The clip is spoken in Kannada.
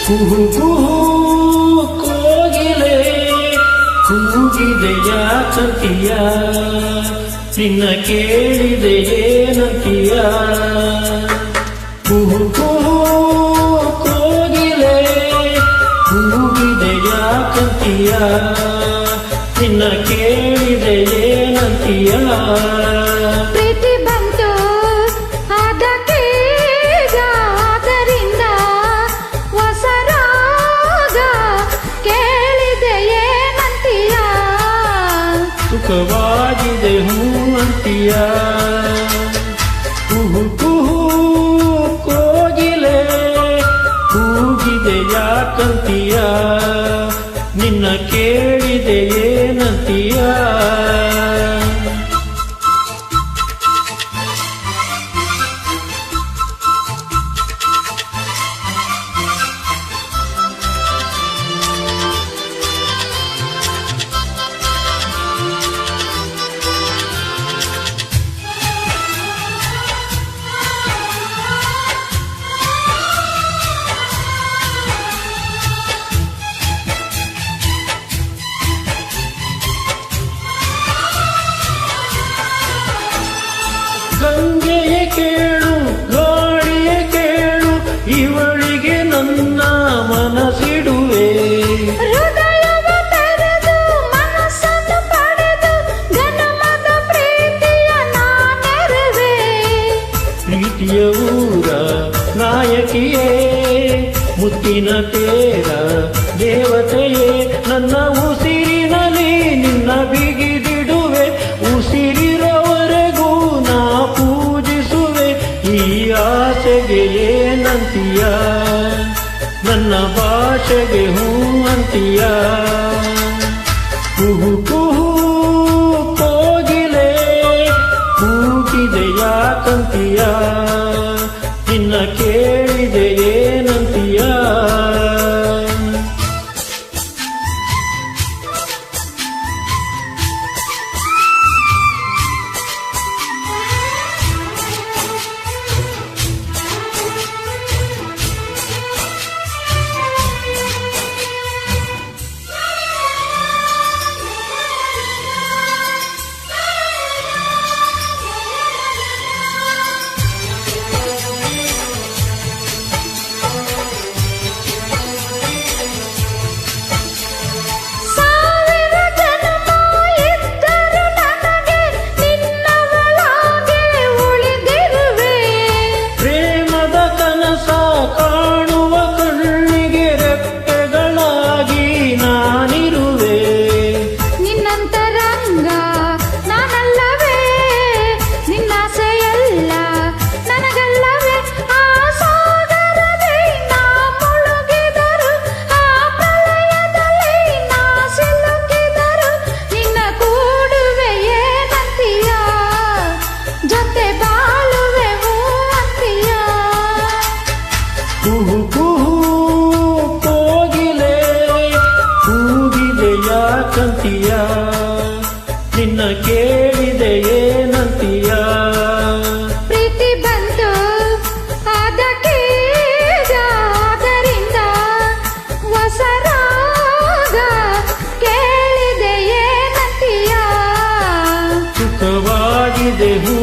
ಕುಹು ಕುಹು ಕೋಗಿಲೆ ಕೂಗಿದೆಯ ಕಂತಿಯ ನಿನ್ನ ಕೇಳಿದೆಯೇನಂತೀಯ ಕುಹು ಕುಹು ಕೋಗಿಲೆ ಕೂಗಿದೆಯ ಕಂತಿಯ ನಿನ್ನ ಕೇಳಿದೆಯೇನಂತೀಯ ಪ್ರೀತಿ ಬಂತು ಅದಕ್ಕೆ ಆದ್ದರಿಂದ ಹೊಸ ರಾಗ ಕೇಳಿದೆಯೇನಂತೀಯ ಸುಖವಾಗಿದೆ ಹೂ ಅಂತೀಯ ಕುಹು ಕುಹು ಕೋಗಿಲೆ ಕೂಗಿದೆ ಯಾಕಂತೀಯ ನಿನ್ನ ಕೇಳಿದೆಯೇನಂತೀಯ ಗಂಗೆಯೇ ಕೇಳು ಗಾಳಿಯೇ ಕೇಳು ಇವಳಿಗೆ ನನ್ನ ಮನಸ್ಸಿಡುವೆ ಹೃದಯವ ತೆರೆದು ಮನಸ್ಸನ್ನು ಪಡೆದು ಜನ್ಮದ ಪ್ರೀತಿಯ ನಾನೆರುವೆ ಪ್ರೀತಿಯ ಊರ ನಾಯಕಿಯೇ ಮುತ್ತಿನ ತೇರ ದೇವತೆಯೇ ನನ್ನ ಉಸಿರಿನಲ್ಲಿ ನಿನ್ನ ಬಿಗಿದಿಡುವೆ ಉಸಿರಿರವರೆಗೂ ನಾ ಪೂಜಿಸುವೆ ಈ ಆಸೆಗೆ ಏನಂತೀಯ ನನ್ನ ಭಾಷೆಗೆ ಹೂ ಅಂತೀಯ ಕುಹು ಕುಹು ಕೋಗಿಲೆ ಕೂಗಿದೆ ಯಾಕಂತೀಯ ನಿನ್ನ ಕೇಳಿದೆಯೇನಂತೀಯ ಸಾವಿರ ಜನ್ಮ ಇದ್ದರೂ ನನಗೆ ನಿನ್ನವಳಾಗೆ ಉಳಿದಿರುವೆ ಪ್ರೇಮದ ಕನಸ ಕಾಣುವ ಕಣ್ಣಿಗೆ ರೆಪ್ಪೆಗಳಾಗಿ ನಾನಿರುವೆ ನಿನ್ನಂತರಂಗ ನಾನಲ್ಲವೇ ನಿನ್ನಾಸೆಯಲ್ಲ ನನಗಲ್ಲವೇ ಆ ಸಾಗರದಲ್ಲಿ ನಾ ಮುಳುಗಿದರು ಆ ಪ್ರಳಯದಲ್ಲಿ ನಾ ಸಿಲುಕಿದರು ನಿನ್ನ ಕೂಡುವೆಯೇನಂತೀಯ ಜೊತೆ ಬಾಳುವೆವು ಅಂತೀಯ ಕುಹು ಕುಹು ಕೋಗಿಲೆ ಕೂಗಿದೆ ಯಾಕಂತೀಯ ನಿನ್ನ ಕೇಳಿದೆಯೇನಂತೀಯ ಪ್ರೀತಿ ಬಂತು ಅದಕ್ಕೆ ಆದ್ದರಿಂದ ಹೊಸ ರಾಗ ಕೇಳಿದೆಯೇನಂತೀಯ ಸುಖವಾಗಿದೆ ಹೂ